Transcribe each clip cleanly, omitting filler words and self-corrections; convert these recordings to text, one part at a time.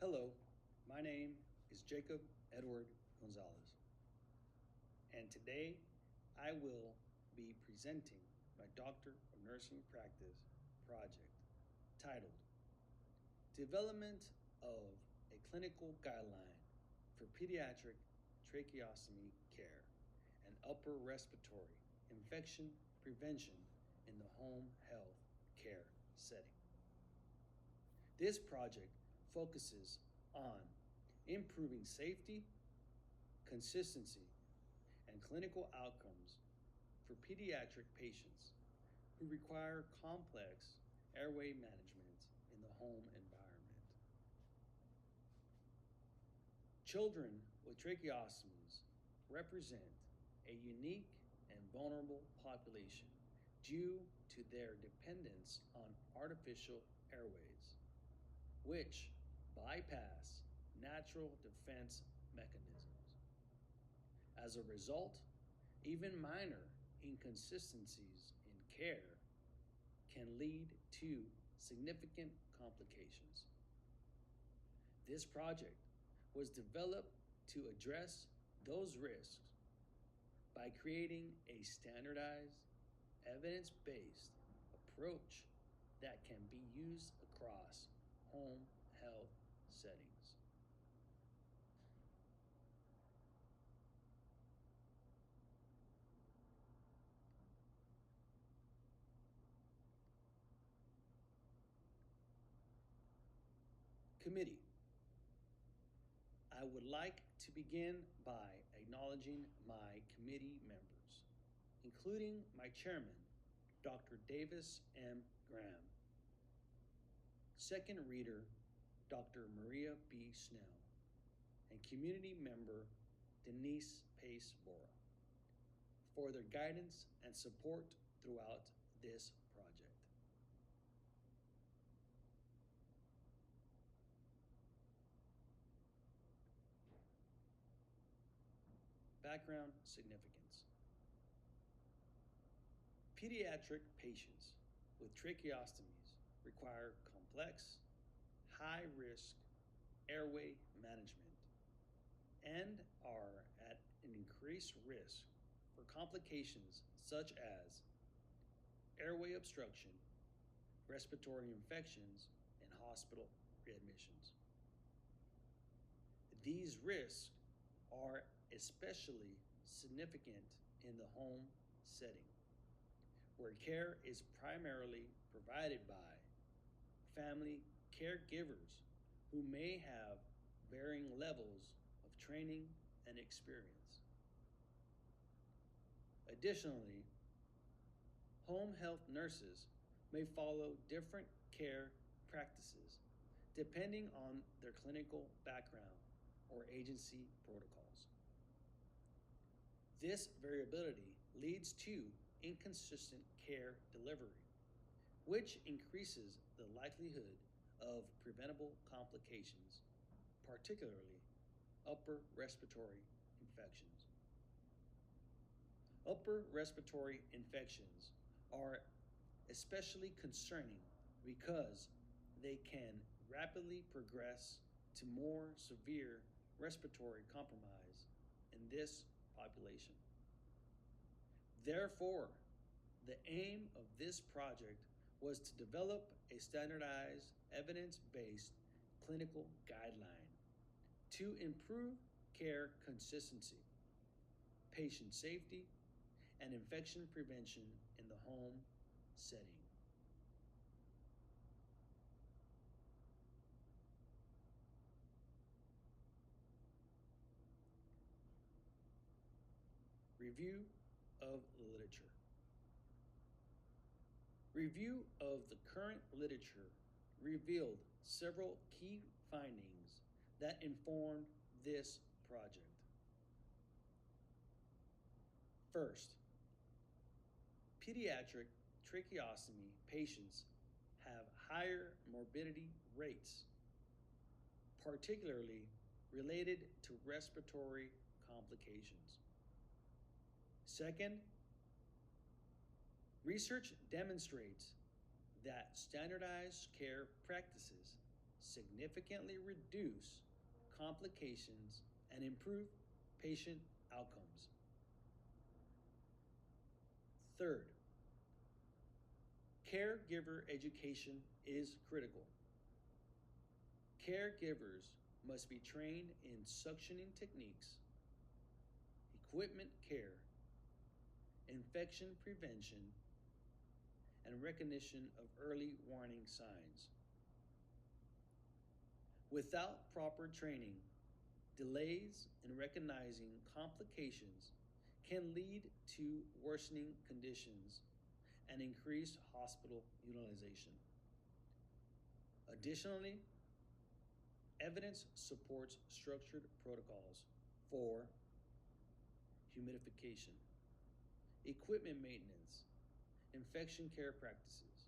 Hello, my name is Jacob Edward Gonzalez, and today I will be presenting my Doctor of Nursing Practice project titled Development of a Clinical Guideline for Pediatric Tracheostomy Care and Upper Respiratory Infection Prevention in the Home Health Care Setting. This project focuses on improving safety, consistency, and clinical outcomes for pediatric patients who require complex airway management in the home environment. Children with tracheostomies represent a unique and vulnerable population due to their dependence on artificial airways, which bypass natural defense mechanisms. As a result, even minor inconsistencies in care can lead to significant complications. This project was developed to address those risks by creating a standardized, evidence-based approach that can be used across home health settings. Committee. I would like to begin by acknowledging my committee members, including my chairman, Dr. Davis M. Graham, second reader, Dr. Maria B. Snell, and community member Denise Pace Bora, for their guidance and support throughout this project. Background significance. Pediatric patients with tracheostomies require complex, high-risk airway management and are at an increased risk for complications such as airway obstruction, respiratory infections, and hospital readmissions. These risks are especially significant in the home setting, where care is primarily provided by family caregivers who may have varying levels of training and experience. Additionally, home health nurses may follow different care practices depending on their clinical background or agency protocols. This variability leads to inconsistent care delivery, which increases the likelihood of preventable complications, particularly upper respiratory infections. Upper respiratory infections are especially concerning because they can rapidly progress to more severe respiratory compromise in this population. Therefore, the aim of this project was to develop a standardized, evidence-based clinical guideline to improve care consistency, patient safety, and infection prevention in the home setting. Review of the literature. Review of the current literature revealed several key findings that informed this project. First, pediatric tracheostomy patients have higher morbidity rates, particularly related to respiratory complications. Second, research demonstrates that standardized care practices, significantly reduce complications and improve patient outcomes. Third, caregiver education is critical. Caregivers must be trained in suctioning techniques, equipment care, infection prevention, and recognition of early warning signs. Without proper training, delays in recognizing complications can lead to worsening conditions and increased hospital utilization. Additionally, evidence supports structured protocols for humidification, equipment maintenance, infection care practices.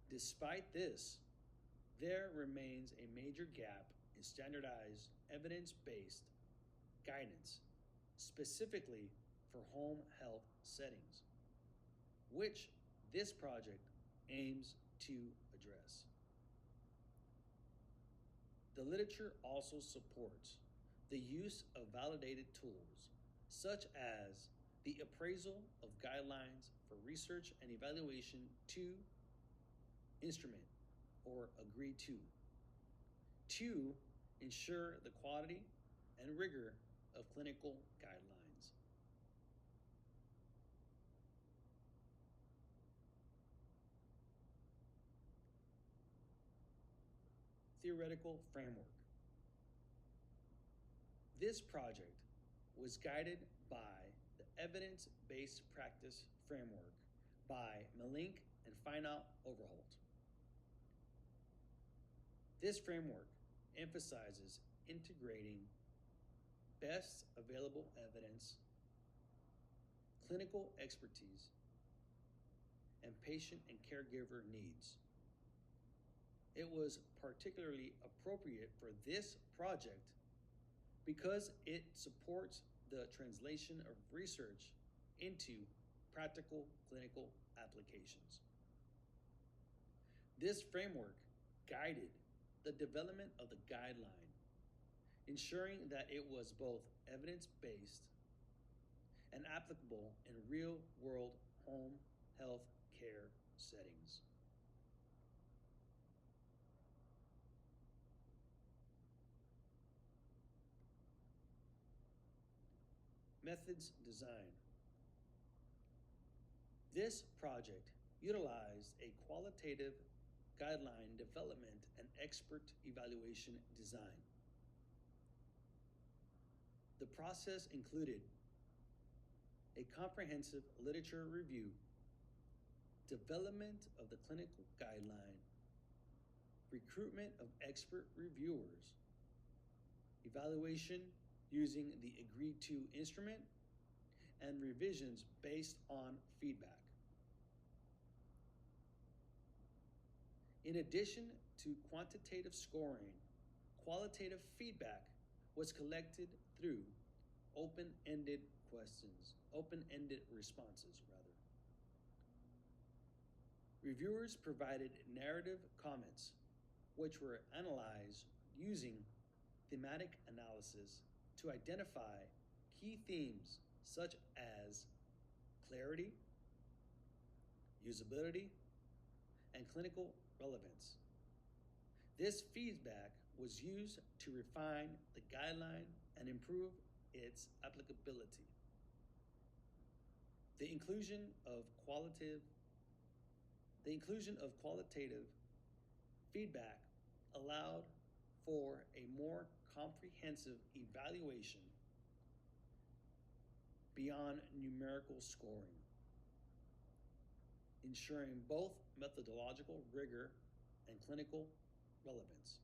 Despite this, there remains a major gap in standardized evidence-based guidance, specifically for home health settings, which this project aims to address. The literature also supports the use of validated tools, such as the appraisal of guidelines for research and evaluation to instrument or agree to ensure the quality and rigor of clinical guidelines. Theoretical framework. This project was guided by the evidence-based practice framework by Malink and Feinout Overholt. This framework emphasizes integrating best available evidence, clinical expertise, and patient and caregiver needs. It was particularly appropriate for this project because it supports the translation of research into practical clinical applications. This framework guided the development of the guideline, ensuring that it was both evidence-based and applicable in real-world home health care settings. Methods design. This project utilized a qualitative guideline development and expert evaluation design. The process included a comprehensive literature review, development of the clinical guideline, recruitment of expert reviewers, evaluation using the agreed-to instrument, and revisions based on feedback. In addition to quantitative scoring, qualitative feedback was collected through open-ended responses. Reviewers provided narrative comments, which were analyzed using thematic analysis to identify key themes such as clarity, usability, and clinical relevance. This feedback was used to refine the guideline and improve its applicability. The inclusion of qualitative feedback allowed for a more comprehensive evaluation beyond numerical scoring, ensuring both methodological rigor and clinical relevance.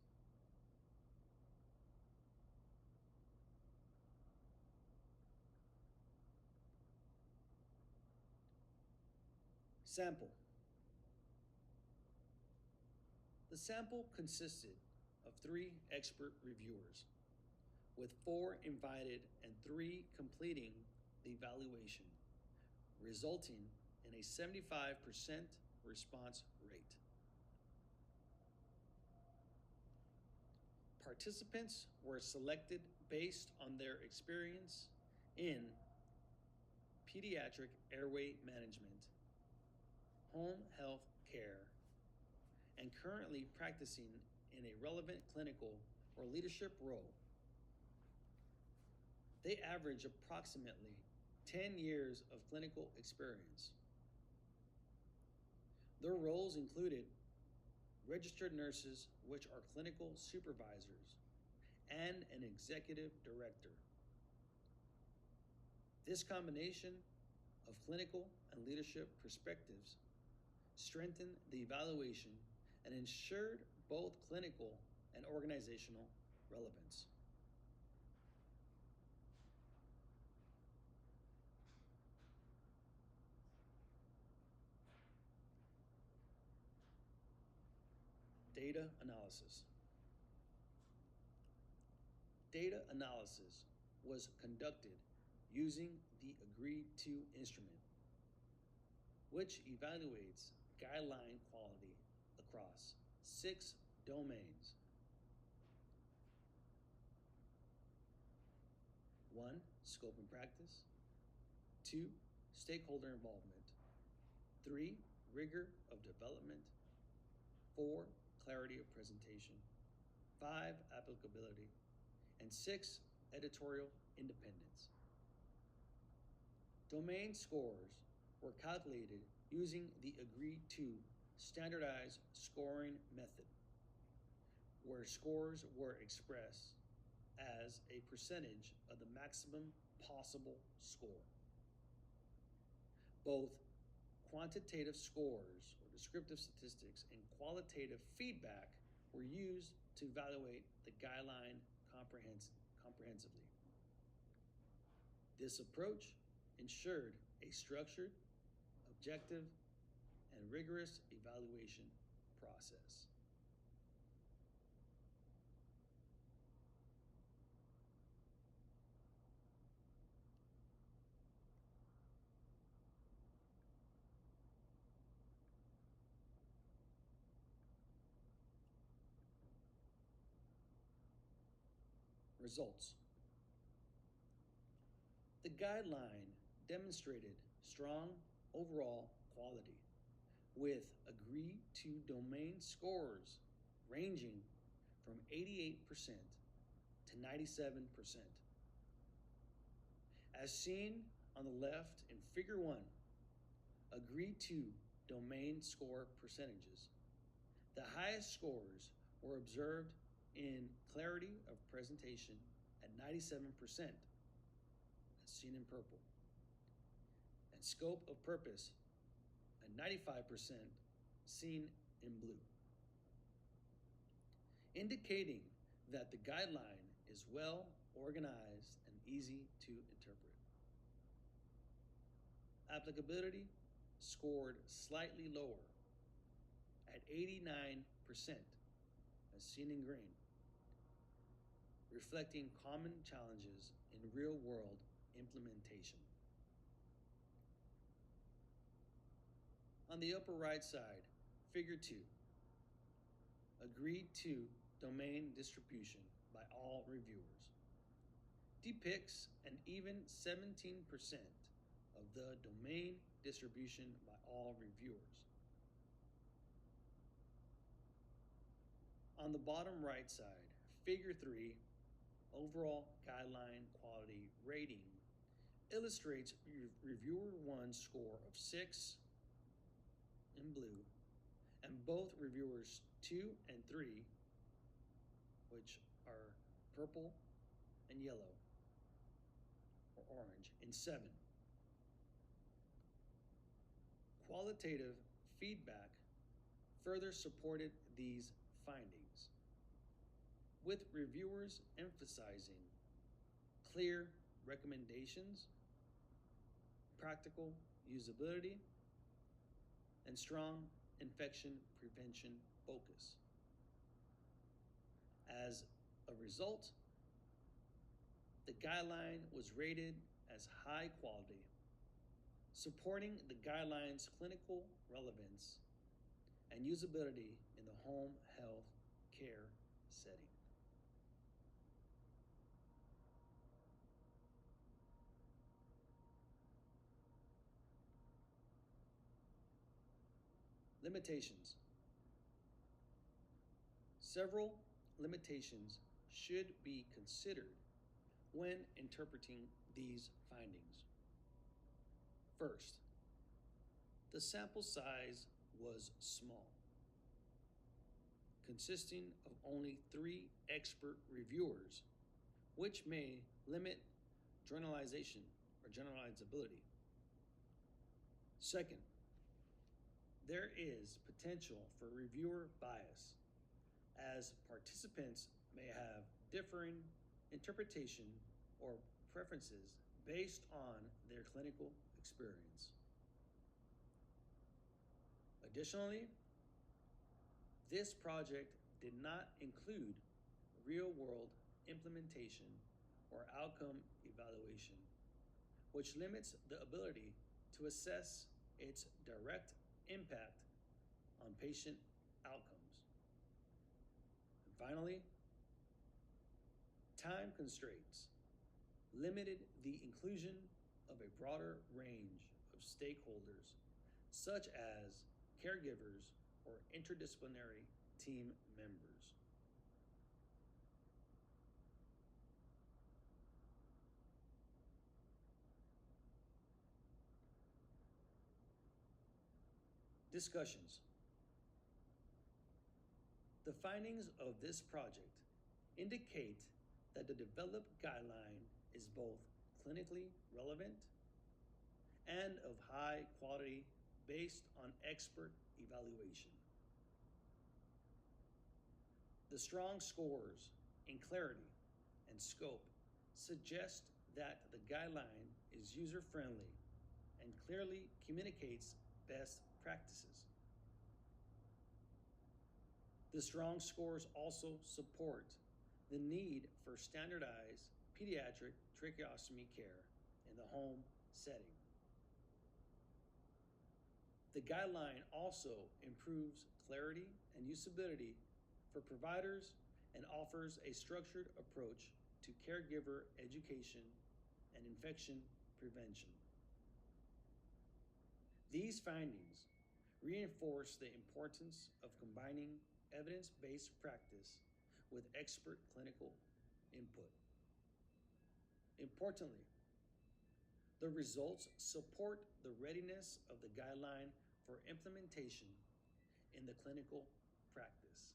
Sample. The sample consisted of 3 expert reviewers, with 4 invited and 3 completing the evaluation, resulting in a 75% response rate. Participants were selected based on their experience in pediatric airway management, home health care, and currently practicing in a relevant clinical or leadership role. They average approximately 10 years of clinical experience. Their roles included registered nurses, which are clinical supervisors, and an executive director. This combination of clinical and leadership perspectives strengthened the evaluation and ensured both clinical and organizational relevance. Data analysis. Data analysis was conducted using the agreed-to instrument, which evaluates guideline quality across 6 domains. 1, scope and practice. 2, stakeholder involvement. 3, rigor of development. 4, clarity of presentation. 5, applicability. And 6, editorial independence. Domain scores were calculated using the agreed-to standardized scoring method, where scores were expressed as a percentage of the maximum possible score. Both quantitative scores, or descriptive statistics, and qualitative feedback were used to evaluate the guideline comprehensively. This approach ensured a structured, objective, and rigorous evaluation process. Results. The guideline demonstrated strong overall quality with agreed-to domain scores ranging from 88% to 97%. As seen on the left in Figure 1, agreed-to domain score percentages. The highest scores were observed in clarity of presentation at 97%, as seen in purple, and scope of purpose at 95%, seen in blue, indicating that the guideline is well organized and easy to interpret. Applicability scored slightly lower at 89%, as seen in green, reflecting common challenges in real-world implementation. On the upper right side, Figure 2, agreed-to domain distribution by all reviewers, depicts an even 17% of the domain distribution by all reviewers. On the bottom right side, Figure 3, overall guideline quality rating, illustrates reviewer 1's score of 6 in blue, and both reviewers 2 and 3, which are purple and yellow or orange, in 7. Qualitative feedback further supported these findings, with reviewers emphasizing clear recommendations, practical usability, and strong infection prevention focus. As a result, the guideline was rated as high quality, supporting the guideline's clinical relevance and usability in the home health care setting. Limitations. Several limitations should be considered when interpreting these findings. First, the sample size was small, consisting of only 3 expert reviewers, which may limit generalization or generalizability. Second, there is potential for reviewer bias, as participants may have differing interpretation or preferences based on their clinical experience. Additionally, this project did not include real-world implementation or outcome evaluation, which limits the ability to assess its direct impact on patient outcomes. And finally, time constraints limited the inclusion of a broader range of stakeholders, such as caregivers or interdisciplinary team members. Discussions. The findings of this project indicate that the developed guideline is both clinically relevant and of high quality based on expert evaluation. The strong scores in clarity and scope suggest that the guideline is user-friendly and clearly communicates best practices. The strong scores also support the need for standardized pediatric tracheostomy care in the home setting. The guideline also improves clarity and usability for providers and offers a structured approach to caregiver education and infection prevention. These findings reinforce the importance of combining evidence-based practice with expert clinical input. Importantly, the results support the readiness of the guideline for implementation in the clinical practice.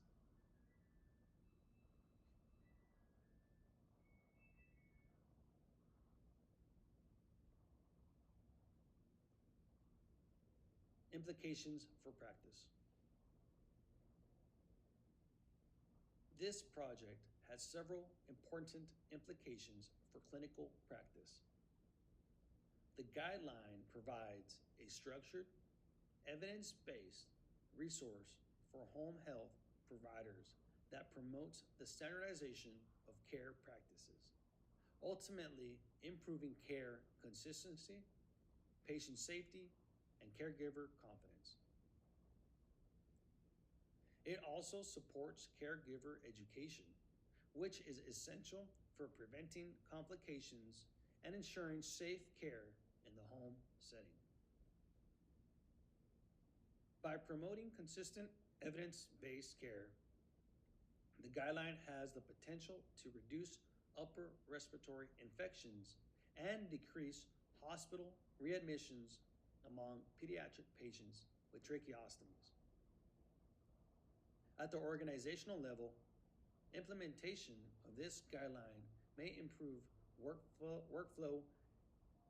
Implications for practice. This project has several important implications for clinical practice. The guideline provides a structured, evidence-based resource for home health providers that promotes the standardization of care practices, ultimately improving care consistency, patient safety, and caregiver confidence. It also supports caregiver education, which is essential for preventing complications and ensuring safe care in the home setting. By promoting consistent evidence-based care, the guideline has the potential to reduce upper respiratory infections and decrease hospital readmissions among pediatric patients with tracheostomies. At the organizational level, implementation of this guideline may improve workflow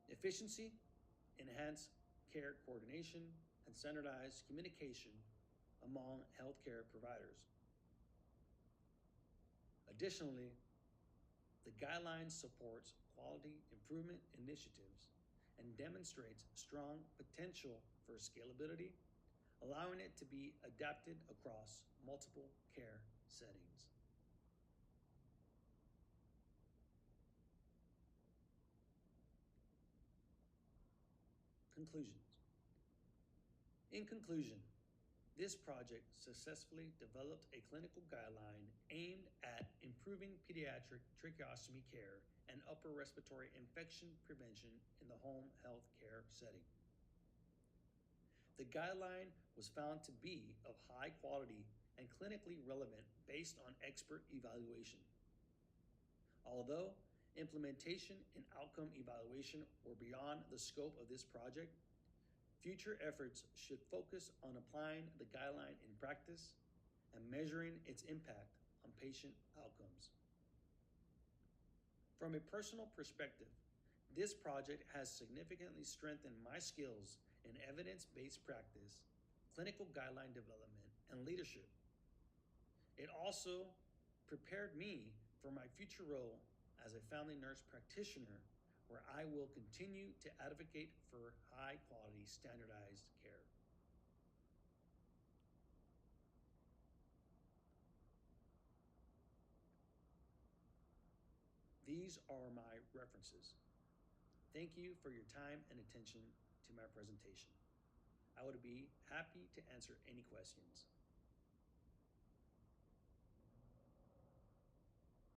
efficiency, enhance care coordination, and standardize communication among healthcare providers. Additionally, the guideline supports quality improvement initiatives and demonstrates strong potential for scalability, allowing it to be adapted across multiple care settings. Conclusions. In conclusion, this project successfully developed a clinical guideline aimed at improving pediatric tracheostomy care and upper respiratory infection prevention in the home health care setting. The guideline was found to be of high quality and clinically relevant based on expert evaluation. Although implementation and outcome evaluation were beyond the scope of this project, future efforts should focus on applying the guideline in practice and measuring its impact on patient outcomes. From a personal perspective, this project has significantly strengthened my skills in evidence-based practice, clinical guideline development, and leadership. It also prepared me for my future role as a family nurse practitioner, where I will continue to advocate for high-quality standardized care. These are my references. Thank you for your time and attention to my presentation. I would be happy to answer any questions.